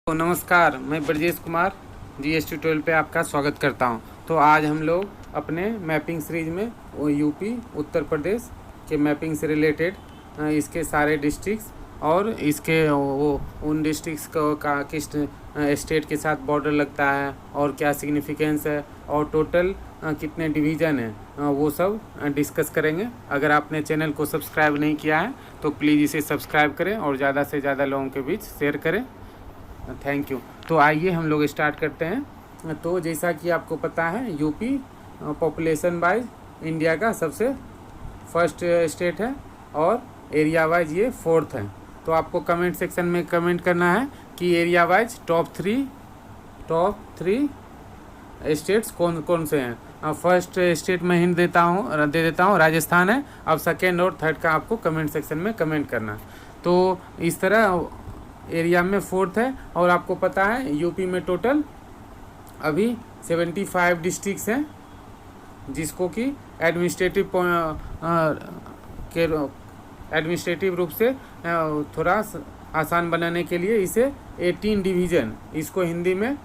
तो नमस्कार, मैं ब्रजेश कुमार GS ट्यूटोरियल पे आपका स्वागत करता हूं। तो आज हम लोग अपने मैपिंग सीरीज में वो यूपी उत्तर प्रदेश के मैपिंग से रिलेटेड इसके सारे डिस्ट्रिक्ट्स और इसके वो उन डिस्ट्रिक्ट्स को का किस स्टेट के साथ बॉर्डर लगता है और क्या सिग्निफिकेंस है और टोटल कितने डिवीज़न हैं वो सब डिस्कस करेंगे। अगर आपने चैनल को सब्सक्राइब नहीं किया है तो प्लीज़ इसे सब्सक्राइब करें और ज़्यादा से ज़्यादा लोगों के बीच शेयर करें। Thank you. तो आइए हम लोग स्टार्ट करते हैं। तो जैसा कि आपको पता है यूपी पॉपुलेशन वाइज इंडिया का सबसे फर्स्ट स्टेट है और एरिया वाइज ये फोर्थ है। तो आपको कमेंट सेक्शन में कमेंट करना है कि area wise top three states कौन कौन से हैं। फर्स्ट स्टेट में हिंट दे देता हूँ राजस्थान है। अब सेकेंड और थर्ड का आपको कमेंट सेक्शन में कमेंट करना है। तो इस तरह एरिया में फोर्थ है और आपको पता है यूपी में टोटल अभी 75 डिस्ट्रिक्ट्स हैं, जिसको कि एडमिनिस्ट्रेटिव रूप से थोड़ा आसान बनाने के लिए इसे 18 डिवीज़न, इसको हिंदी में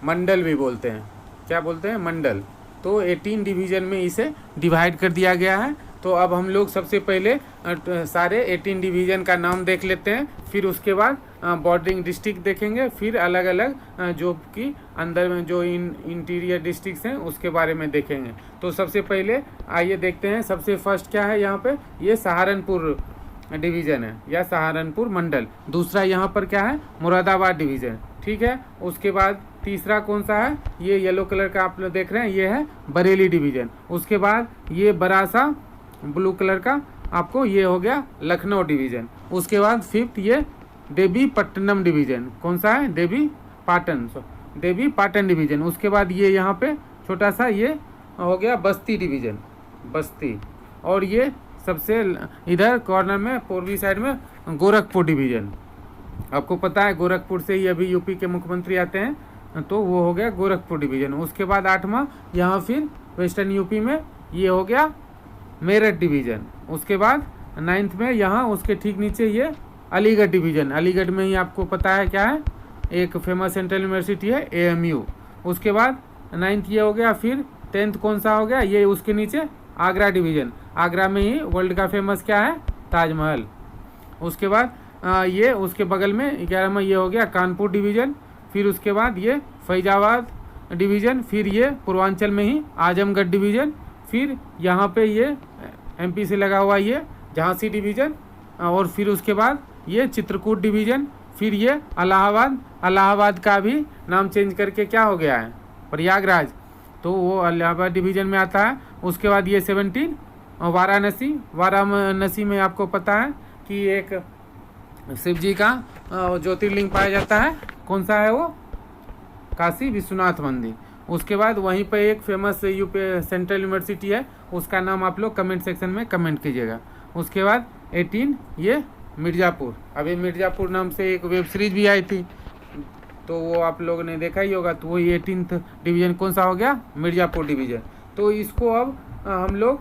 मंडल भी बोलते हैं। क्या बोलते हैं? मंडल। तो 18 डिवीज़न में इसे डिवाइड कर दिया गया है। तो अब हम लोग सबसे पहले सारे 18 डिवीज़न का नाम देख लेते हैं, फिर उसके बाद बॉर्डरिंग डिस्ट्रिक्ट देखेंगे, फिर अलग अलग जो कि अंदर में जो इंटीरियर डिस्ट्रिक्ट्स हैं उसके बारे में देखेंगे। तो सबसे पहले आइए देखते हैं। सबसे फर्स्ट क्या है यहाँ पे? ये सहारनपुर डिवीज़न है या सहारनपुर मंडल। दूसरा यहाँ पर क्या है? मुरादाबाद डिवीज़न। ठीक है। उसके बाद तीसरा कौन सा है? ये येलो कलर का आप लोग देख रहे हैं, ये है बरेली डिवीज़न। उसके बाद ये बरासा ब्लू कलर का आपको ये हो गया लखनऊ डिवीज़न। उसके बाद फिफ्थ ये देवी पट्टनम डिवीज़न। कौन सा है? देवी पाटन डिवीज़न। उसके बाद ये यहाँ पे छोटा सा ये हो गया बस्ती डिवीज़न, बस्ती। और ये सबसे इधर कॉर्नर में पूर्वी साइड में गोरखपुर डिवीज़न। आपको पता है गोरखपुर से ही अभी यूपी के मुख्यमंत्री आते हैं, तो वो हो गया गोरखपुर डिवीज़न। उसके बाद आठवां यहाँ फिर वेस्टर्न यूपी में ये हो गया मेरठ डिवीज़न। उसके बाद नाइन्थ में यहाँ उसके ठीक नीचे ये अलीगढ़ डिवीज़न। अलीगढ़ में ही आपको पता है क्या है, एक फेमस सेंट्रल यूनिवर्सिटी है AMU। उसके बाद नाइन्थ ये हो गया। फिर 10th कौन सा हो गया? ये उसके नीचे आगरा डिवीज़न। आगरा में ही वर्ल्ड का फेमस क्या है? ताजमहल। उसके बाद ये उसके बगल में 11वां ये हो गया कानपुर डिवीज़न। फिर उसके बाद ये फैजाबाद डिवीज़न। फिर ये पूर्वांचल में ही आजमगढ़ डिवीज़न। फिर यहाँ पे ये MP से लगा हुआ ये झांसी डिवीज़न। और फिर उसके बाद ये चित्रकूट डिवीज़न। फिर ये इलाहाबाद का भी नाम चेंज करके क्या हो गया है? प्रयागराज। तो वो इलाहाबाद डिवीज़न में आता है। उसके बाद ये 17 वाराणसी में आपको पता है कि एक शिव जी का ज्योतिर्लिंग पाया जाता है। कौन सा है वो? काशी विश्वनाथ मंदिर। उसके बाद वहीं पर एक फेमस यूपी सेंट्रल यूनिवर्सिटी है, उसका नाम आप लोग कमेंट सेक्शन में कमेंट कीजिएगा। उसके बाद 18 ये मिर्ज़ापुर। अभी मिर्ज़ापुर नाम से एक वेब सीरीज भी आई थी, तो वो आप लोगों ने देखा ही होगा। तो वही 18th डिवीज़न कौन सा हो गया? मिर्ज़ापुर डिवीज़न। तो इसको अब हम लोग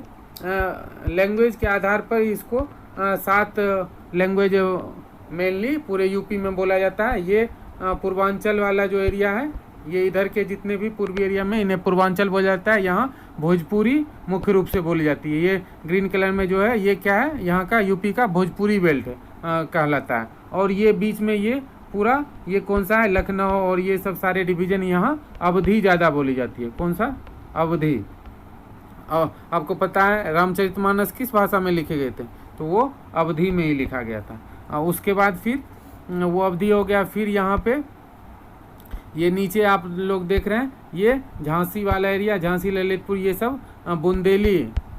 लैंग्वेज के आधार पर इसको 7 लैंग्वेज मेनली पूरे यूपी में बोला जाता है। ये पूर्वांचल वाला जो एरिया है, ये इधर के जितने भी पूर्वी एरिया में इन्हें पूर्वांचल बोला जाता है। यहाँ भोजपुरी मुख्य रूप से बोली जाती है। ये ग्रीन कलर में जो है ये क्या है? यहाँ का यूपी का भोजपुरी बेल्ट कहलाता है। और ये बीच में ये पूरा ये कौन सा है? लखनऊ। और ये सब सारे डिवीज़न यहाँ अवधी ज़्यादा बोली जाती है। कौन सा? अवधी। आपको पता है रामचरितमानस किस भाषा में लिखे गए थे? तो वो अवधी में ही लिखा गया था। उसके बाद फिर वो अवधी हो गया। फिर यहाँ पे ये नीचे आप लोग देख रहे हैं ये झांसी वाला एरिया, झांसी ललितपुर, ये सब बुंदेली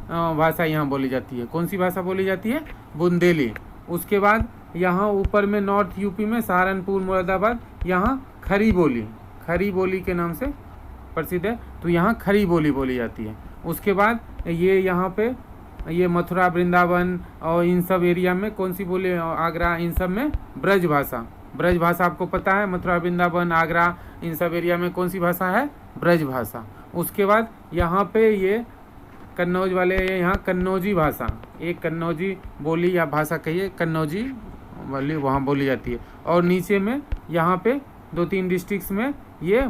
भाषा यहाँ बोली जाती है। कौन सी भाषा बोली जाती है? बुंदेली। उसके बाद यहाँ ऊपर में नॉर्थ यूपी में सहारनपुर मुरादाबाद, यहाँ खरी बोली के नाम से प्रसिद्ध है। तो यहाँ खरी बोली बोली जाती है। उसके बाद ये यहाँ पे ये मथुरा वृंदावन और इन सब एरिया में कौन सी बोली? आगरा, इन सब में ब्रज भाषा आपको पता है। मथुरा वृंदावन आगरा इन सब एरिया में कौन सी भाषा है? ब्रज भाषा। उसके बाद यहाँ पे ये कन्नौज वाले यहाँ कन्नौजी भाषा, एक कन्नौजी बोली या भाषा कहिए, कन्नौजी वाली वहाँ बोली जाती है। और नीचे में यहाँ पे 2-3 डिस्ट्रिक्ट्स में ये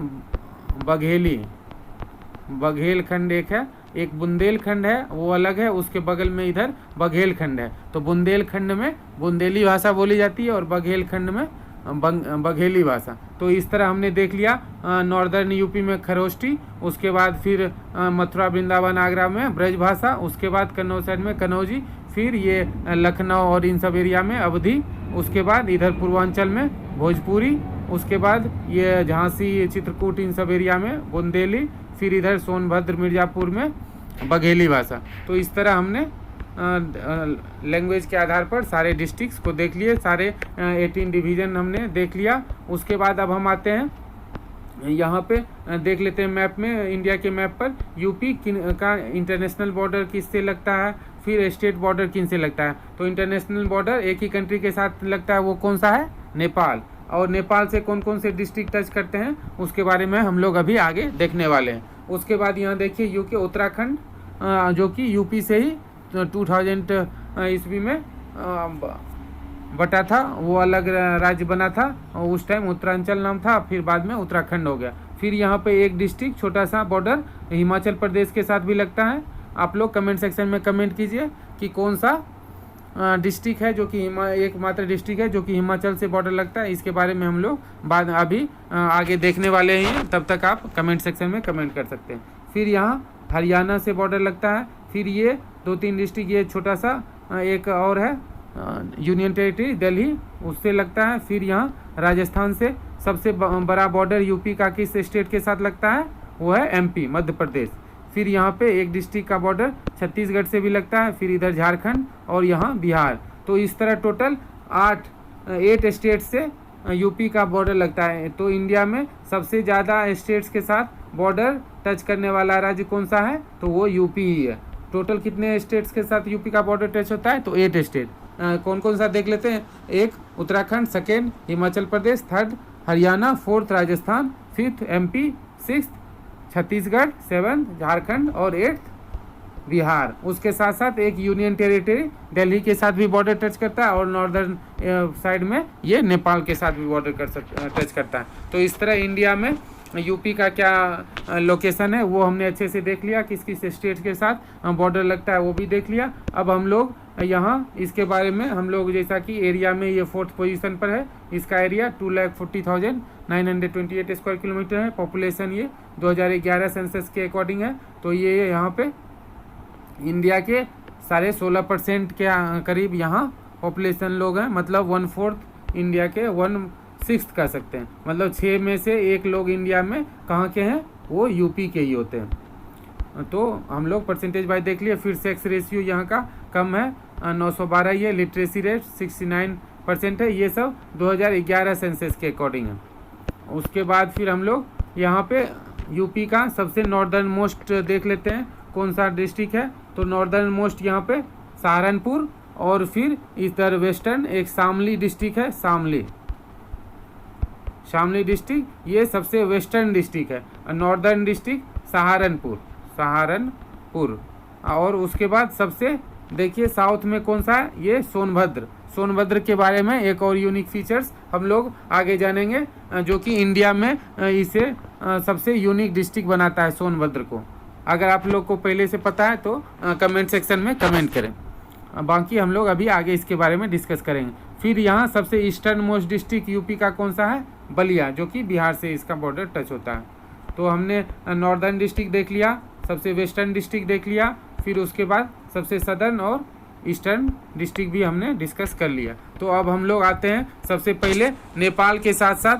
बघेलखंड एक है, एक बुंदेलखंड है वो अलग है, उसके बगल में इधर बघेलखंड है। तो बुंदेलखंड में बुंदेली भाषा बोली जाती है और बघेलखंड में बघेली भाषा। तो इस तरह हमने देख लिया नॉर्दर्न यूपी में खरोष्टी, उसके बाद फिर मथुरा वृंदावन आगरा में ब्रज भाषा, उसके बाद कन्नौज साइड में कन्नौजी, फिर ये लखनऊ और इन सब एरिया में अवधी, उसके बाद इधर पूर्वांचल में भोजपुरी, उसके बाद ये झांसी चित्रकूट इन सब एरिया में बुंदेली, फिर इधर सोनभद्र मिर्ज़ापुर में बघेली भाषा। तो इस तरह हमने लैंग्वेज के आधार पर सारे डिस्ट्रिक्ट्स को देख लिए, सारे 18 डिवीज़न हमने देख लिया। उसके बाद अब हम आते हैं यहाँ पे देख लेते हैं मैप में, इंडिया के मैप पर यूपी का इंटरनेशनल बॉर्डर किससे लगता है, फिर स्टेट बॉर्डर किन से लगता है। तो इंटरनेशनल बॉर्डर एक ही कंट्री के साथ लगता है, वो कौन सा है, नेपाल। और नेपाल से कौन कौन से डिस्ट्रिक्ट टच करते हैं उसके बारे में हम लोग अभी आगे देखने वाले हैं। उसके बाद यहाँ देखिए यूके उत्तराखंड जो कि यूपी से ही 2000 ईस्वी में बटा था, वो अलग राज्य बना था और उस टाइम उत्तरांचल नाम था, फिर बाद में उत्तराखंड हो गया। फिर यहाँ पे एक डिस्ट्रिक्ट छोटा सा बॉर्डर हिमाचल प्रदेश के साथ भी लगता है। आप लोग कमेंट सेक्शन में कमेंट कीजिए कि कौन सा डिस्ट्रिक्ट है जो कि एकमात्र डिस्ट्रिक्ट है जो कि हिमाचल से बॉर्डर लगता है। इसके बारे में हम लोग बाद अभी आगे देखने वाले हैं, तब तक आप कमेंट सेक्शन में कमेंट कर सकते हैं। फिर यहाँ हरियाणा से बॉर्डर लगता है, फिर ये 2-3 डिस्ट्रिक्ट, ये छोटा सा एक और है यूनियन टेरिटरी दिल्ली, उससे लगता है। फिर यहाँ राजस्थान से सबसे बड़ा बॉर्डर यूपी का किस स्टेट के साथ लगता है, वो है एमपी, मध्य प्रदेश। फिर यहाँ पे एक डिस्ट्रिक्ट का बॉर्डर छत्तीसगढ़ से भी लगता है, फिर इधर झारखंड और यहाँ बिहार। तो इस तरह टोटल 8 स्टेट से यूपी का बॉर्डर लगता है। तो इंडिया में सबसे ज़्यादा स्टेट्स के साथ बॉर्डर टच करने वाला राज्य कौन सा है, तो वो यूपी ही है। टोटल कितने स्टेट्स के साथ यूपी का बॉर्डर टच होता है, तो 8 स्टेट। कौन कौन सा देख लेते हैं, 1 उत्तराखंड, 2 हिमाचल प्रदेश, 3 हरियाणा, 4 राजस्थान, 5 एमपी, 6 छत्तीसगढ़, 7 झारखंड और 8 बिहार। उसके साथ साथ एक यूनियन टेरिटरी दिल्ली के साथ भी बॉर्डर टच करता है और नॉर्दर्न साइड में ये नेपाल के साथ भी बॉर्डर टच करता है। तो इस तरह इंडिया में यूपी का क्या लोकेशन है वो हमने अच्छे से देख लिया, किस किस स्टेट के साथ बॉर्डर लगता है वो भी देख लिया। अब हम लोग यहाँ इसके बारे में हम लोग जैसा कि एरिया में ये 4th पोजीशन पर है, इसका एरिया 2,40,928 स्क्वायर किलोमीटर है। पॉपुलेशन ये 2011 सेंसस के अकॉर्डिंग है। तो ये यहाँ पे इंडिया के 16.5% के करीब यहाँ पॉपुलेशन लोग हैं, मतलब 1/4 इंडिया के 1/6 कह सकते हैं। मतलब 6 में से 1 लोग इंडिया में कहाँ के हैं, वो यूपी के ही होते हैं। तो हम लोग परसेंटेज वाइज देख लिए। फिर सेक्स रेशियो यहाँ का कम है, 912 ये। लिटरेसी रेट 69% है। ये सब 2011 सेंसस के अकॉर्डिंग है। उसके बाद फिर हम लोग यहाँ पे यूपी का सबसे नॉर्दर्न मोस्ट देख लेते हैं कौन सा डिस्ट्रिक्ट है। तो नॉर्दर्न मोस्ट यहाँ पे सहारनपुर, और फिर इधर वेस्टर्न एक शामली डिस्ट्रिक्ट है, शामली डिस्ट्रिक्ट ये सबसे वेस्टर्न डिस्ट्रिक्ट है। Northern district Saharanpur. और उसके बाद सबसे देखिए साउथ में कौन सा है, ये सोनभद्र के बारे में एक और यूनिक फीचर्स हम लोग आगे जानेंगे, जो कि इंडिया में इसे सबसे यूनिक डिस्ट्रिक्ट बनाता है सोनभद्र को। अगर आप लोग को पहले से पता है तो कमेंट सेक्शन में कमेंट करें, बाकी हम लोग अभी आगे इसके बारे में डिस्कस करेंगे। फिर यहाँ सबसे ईस्टर्न मोस्ट डिस्ट्रिक्ट यूपी का कौन सा है, बलिया, जो कि बिहार से इसका बॉर्डर टच होता है। तो हमने नॉर्दर्न डिस्ट्रिक्ट देख लिया, सबसे वेस्टर्न डिस्ट्रिक्ट देख लिया, फिर उसके बाद सबसे सदर्न और ईस्टर्न डिस्ट्रिक्ट भी हमने डिस्कस कर लिया। तो अब हम लोग आते हैं सबसे पहले नेपाल के साथ साथ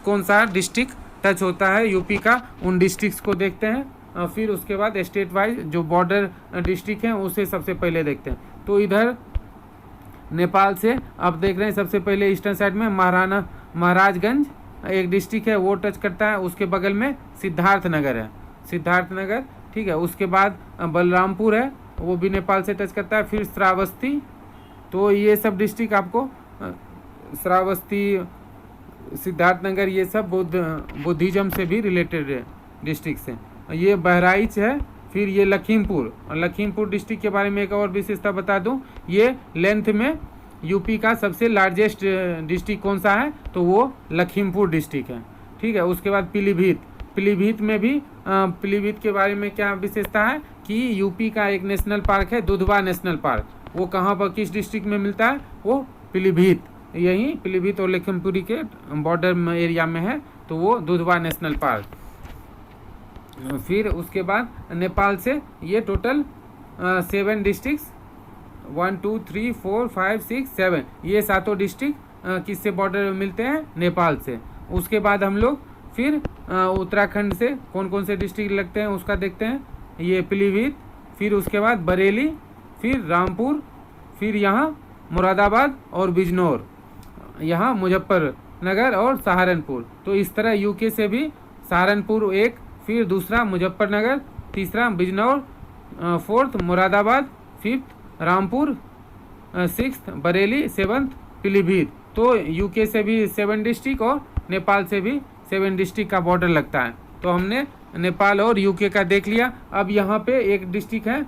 कौन सा डिस्ट्रिक्ट टच होता है यूपी का, उन डिस्ट्रिक्ट्स को देखते हैं। फिर उसके बाद स्टेट वाइज जो बॉर्डर डिस्ट्रिक्ट हैं उसे सबसे पहले देखते हैं। तो इधर नेपाल से अब देख रहे हैं सबसे पहले ईस्टर्न साइड में महाराजगंज एक डिस्ट्रिक्ट है, वो टच करता है। उसके बगल में सिद्धार्थनगर है, ठीक है। उसके बाद बलरामपुर है, वो भी नेपाल से टच करता है। फिर श्रावस्ती, तो ये सब डिस्ट्रिक्ट आपको श्रावस्ती, सिद्धार्थनगर, ये सब बुद्धिज्म से भी रिलेटेड डिस्ट्रिक्ट हैं। ये बहराइच है। फिर ये लखीमपुर डिस्ट्रिक्ट के बारे में एक और विशेषता बता दूं, ये लेंथ में यूपी का सबसे लार्जेस्ट डिस्ट्रिक्ट कौन सा है, तो वो लखीमपुर डिस्ट्रिक्ट है। ठीक है, उसके बाद पीलीभीत, पीलीभीत में भी पीलीभीत के बारे में क्या विशेषता है कि यूपी का एक नेशनल पार्क है दुधवा नेशनल पार्क, वो कहाँ पर किस डिस्ट्रिक्ट में मिलता है, वो पीलीभीत, यही पीलीभीत और लखीमपुरी के बॉर्डर एरिया में है, तो वो दुधवा नेशनल पार्क। फिर उसके बाद नेपाल से ये टोटल 7 डिस्ट्रिक्ट 1 2 3 4 5 6 7 ये 7 डिस्ट्रिक्ट किससे बॉर्डर मिलते हैं, नेपाल से। उसके बाद हम लोग फिर उत्तराखंड से कौन कौन से डिस्ट्रिक्ट लगते हैं उसका देखते हैं, ये पीलीभीत, फिर उसके बाद बरेली, फिर रामपुर, फिर यहाँ मुरादाबाद और बिजनौर, यहाँ मुजफ्फरनगर और सहारनपुर। तो इस तरह यूके से भी सहारनपुर एक, फिर दूसरा मुजफ्फरनगर, तीसरा Bijnor, fourth Moradabad, fifth Rampur, sixth Bareilly, seventh Pilibhit. तो यूके से भी 7 डिस्ट्रिक्ट और नेपाल से भी 7 डिस्ट्रिक्ट का बॉर्डर लगता है। तो हमने नेपाल और यूके का देख लिया। अब यहाँ पे एक डिस्ट्रिक्ट है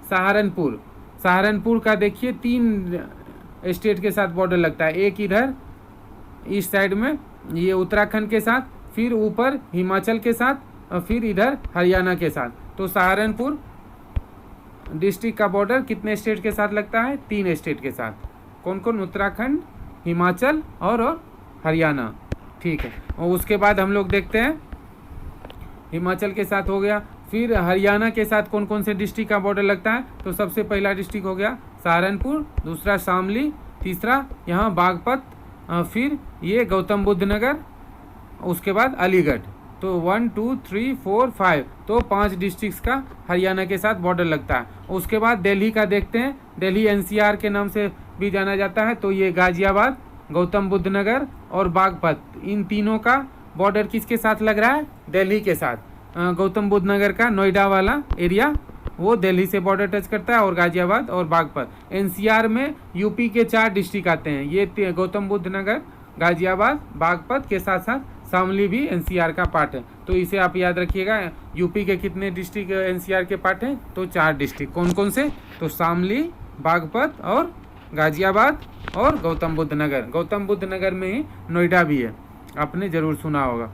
सहारनपुर, सहारनपुर का देखिए 3 स्टेट के साथ बॉर्डर लगता है, एक इधर ईस्ट साइड में ये उत्तराखंड के साथ, फिर ऊपर हिमाचल के साथ, और फिर इधर हरियाणा के साथ। तो सहारनपुर डिस्ट्रिक्ट का बॉर्डर कितने स्टेट के साथ लगता है, 3 स्टेट के साथ। कौन कौन, उत्तराखंड, हिमाचल और हरियाणा। ठीक है, और उसके बाद हम लोग देखते हैं हिमाचल के साथ हो गया, फिर हरियाणा के साथ कौन कौन से डिस्ट्रिक्ट का बॉर्डर लगता है। तो सबसे पहला डिस्ट्रिक्ट हो गया सहारनपुर, दूसरा शामली, तीसरा यहाँ बागपत, फिर ये गौतम बुद्ध नगर, उसके बाद अलीगढ़। तो 1 2 3 4 5 तो 5 डिस्ट्रिक्ट्स का हरियाणा के साथ बॉर्डर लगता है। उसके बाद दिल्ली का देखते हैं, दिल्ली एनसीआर के नाम से भी जाना जाता है। तो ये गाजियाबाद, गौतम बुद्ध नगर और बागपत, इन तीनों का बॉर्डर किसके साथ लग रहा है, दिल्ली के साथ। गौतम बुद्ध नगर का नोएडा वाला एरिया वो दिल्ली से बॉर्डर टच करता है, और गाजियाबाद और बागपत। एनसीआर में यूपी के 4 डिस्ट्रिक्ट आते हैं, ये गौतम बुद्ध नगर, गाजियाबाद, बागपत के साथ साथ शामली भी एनसीआर का पार्ट है। तो इसे आप याद रखिएगा। यूपी के कितने डिस्ट्रिक्ट एनसीआर के पार्ट हैं, तो 4 डिस्ट्रिक्ट। कौन कौन से, तो शामली, बागपत और गाजियाबाद और गौतम बुद्ध नगर। गौतम बुद्ध नगर में ही नोएडा भी है, आपने ज़रूर सुना होगा।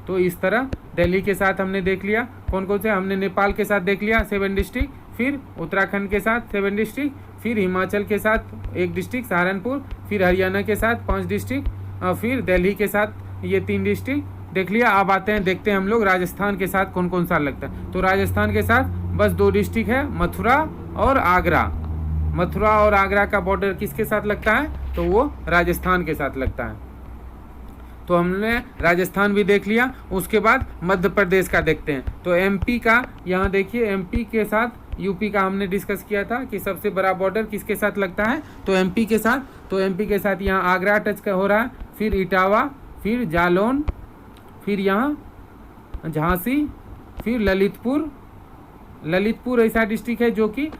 तो इस तरह दिल्ली के साथ हमने देख लिया। कौन कौन से, हमने नेपाल के साथ देख लिया 7 डिस्ट्रिक्ट, फिर उत्तराखंड के साथ 7 डिस्ट्रिक्ट, फिर हिमाचल के साथ 1 डिस्ट्रिक्ट सहारनपुर, फिर हरियाणा के साथ 5 डिस्ट्रिक्ट, और फिर दिल्ली के साथ ये 3 डिस्ट्रिक्ट देख लिया। अब आते हैं, देखते हैं हम लोग राजस्थान के साथ कौन कौन सा लगता है। तो राजस्थान के साथ बस 2 डिस्ट्रिक्ट है, मथुरा और आगरा। मथुरा और आगरा का बॉर्डर किसके साथ लगता है, तो वो राजस्थान के साथ लगता है। तो हमने राजस्थान भी देख लिया। उसके बाद मध्य प्रदेश का देखते हैं। तो एमपी का, यहाँ देखिए एमपी के साथ यूपी का हमने डिस्कस किया था कि सबसे बड़ा बॉर्डर किसके साथ लगता है, तो एमपी के साथ। तो एमपी के साथ यहाँ आगरा टच का हो रहा है, फिर इटावा, फिर जालौन, फिर यहाँ झांसी, फिर ललितपुर। ललितपुर ऐसा डिस्ट्रिक्ट है जो कि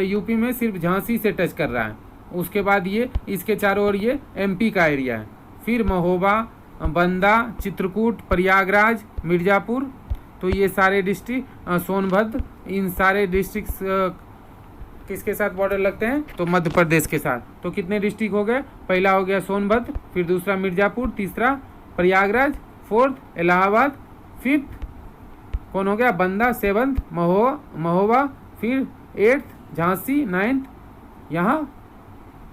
यूपी में सिर्फ झांसी से टच कर रहा है। उसके बाद ये इसके चारों ओर ये एमपी का एरिया है। फिर महोबा, बंदा, चित्रकूट, प्रयागराज, मिर्ज़ापुर। तो ये सारे डिस्ट्रिक्ट, सोनभद्र, इन सारे डिस्ट्रिक्ट किसके साथ बॉर्डर लगते हैं, तो मध्य प्रदेश के साथ। तो कितने डिस्ट्रिक्ट हो गए, पहला हो गया सोनभद्र, फिर दूसरा मिर्ज़ापुर, तीसरा प्रयागराज, फोर्थ इलाहाबाद, फिफ्थ कौन हो गया, बंदा, सेवन्थ महोबा, फिर 8th झांसी, 9th यहाँ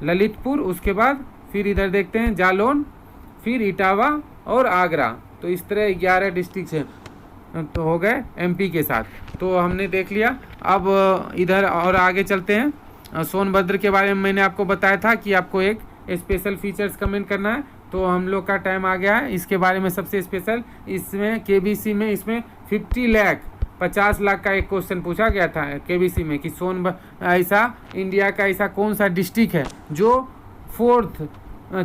ललितपुर। उसके बाद फिर इधर देखते हैं जालौन, फिर इटावा और आगरा। तो इस तरह 11 डिस्ट्रिक्ट हैं, तो हो गए एमपी के साथ। तो हमने देख लिया। अब इधर और आगे चलते हैं। सोनभद्र के बारे में मैंने आपको बताया था कि आपको एक स्पेशल फीचर्स कमेंट करना है। तो हम लोग का टाइम आ गया है। इसके बारे में सबसे स्पेशल, इसमें केबीसी में इसमें 50 लाख का एक क्वेश्चन पूछा गया था केबीसी में कि सोनभद्र ऐसा इंडिया का ऐसा कौन सा डिस्ट्रिक्ट है जो 4th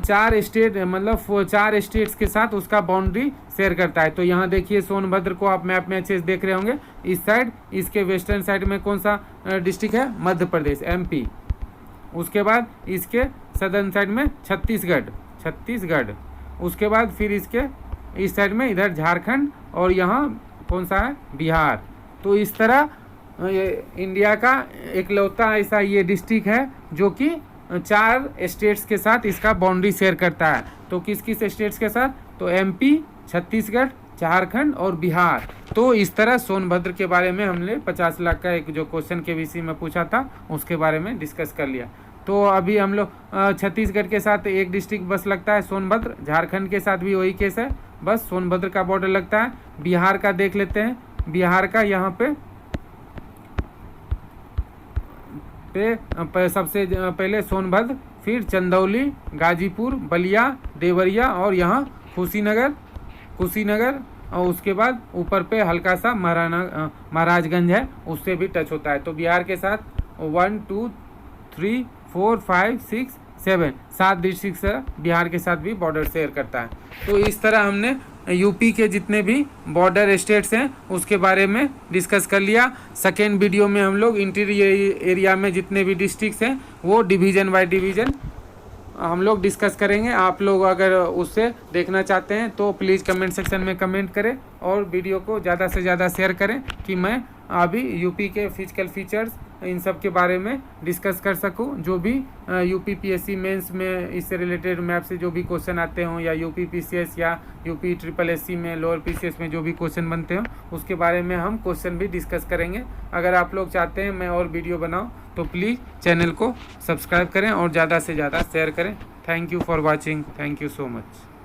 4 स्टेट मतलब 4 स्टेट्स के साथ उसका बाउंड्री शेयर करता है। तो यहाँ देखिए सोनभद्र को आप मैप में अच्छे से देख रहे होंगे। इस साइड, इसके वेस्टर्न साइड में कौन सा डिस्ट्रिक्ट है, मध्य प्रदेश, एमपी। उसके बाद इसके सदर्न साइड में छत्तीसगढ़। उसके बाद फिर इसके इस साइड में इधर झारखंड, और यहाँ कौन सा है, बिहार। तो इस तरह इंडिया का इकलौता ऐसा ये डिस्ट्रिक्ट है जो कि 4 स्टेट्स के साथ इसका बाउंड्री शेयर करता है। तो किस किस स्टेट्स के साथ? तो एमपी, छत्तीसगढ़, झारखंड और बिहार। तो इस तरह सोनभद्र के बारे में हमने 50 लाख का एक जो क्वेश्चन के विषय में पूछा था उसके बारे में डिस्कस कर लिया। तो अभी हम लोग छत्तीसगढ़ के साथ एक डिस्ट्रिक्ट बस लगता है सोनभद्र, झारखंड के साथ भी वही केस है, बस सोनभद्र का बॉर्डर लगता है। बिहार का देख लेते हैं, बिहार का यहाँ पे सबसे पहले सोनभद्र, फिर चंदौली, गाजीपुर, बलिया, देवरिया और यहाँ कुशीनगर और उसके बाद ऊपर पे हल्का सा महाराजगंज है, उससे भी टच होता है। तो बिहार के साथ 1 2 3 4 5 6 7 डिस्ट्रिक्ट से बिहार के साथ भी बॉर्डर शेयर करता है। तो इस तरह हमने यूपी के जितने भी बॉर्डर स्टेट्स हैं उसके बारे में डिस्कस कर लिया। सेकेंड वीडियो में हम लोग इंटीरियर एरिया में जितने भी डिस्ट्रिक्ट्स हैं वो डिवीज़न बाय डिवीज़न हम लोग डिस्कस करेंगे। आप लोग अगर उससे देखना चाहते हैं तो प्लीज़ कमेंट सेक्शन में कमेंट करें और वीडियो को ज़्यादा से ज़्यादा शेयर करें कि मैं अभी यूपी के फिजिकल फीचर्स इन सब के बारे में डिस्कस कर सकूं। जो भी यूपी पीएससी मेंस में इससे रिलेटेड मैप से जो भी क्वेश्चन आते हों या यूपी पीसीएस या यूपी ट्रिपल एससी में लोअर पीसीएस में जो भी क्वेश्चन बनते हों उसके बारे में हम क्वेश्चन भी डिस्कस करेंगे। अगर आप लोग चाहते हैं मैं और वीडियो बनाऊं तो प्लीज़ चैनल को सब्सक्राइब करें और ज़्यादा से ज़्यादा शेयर करें। Thank you for watching. Thank you so much.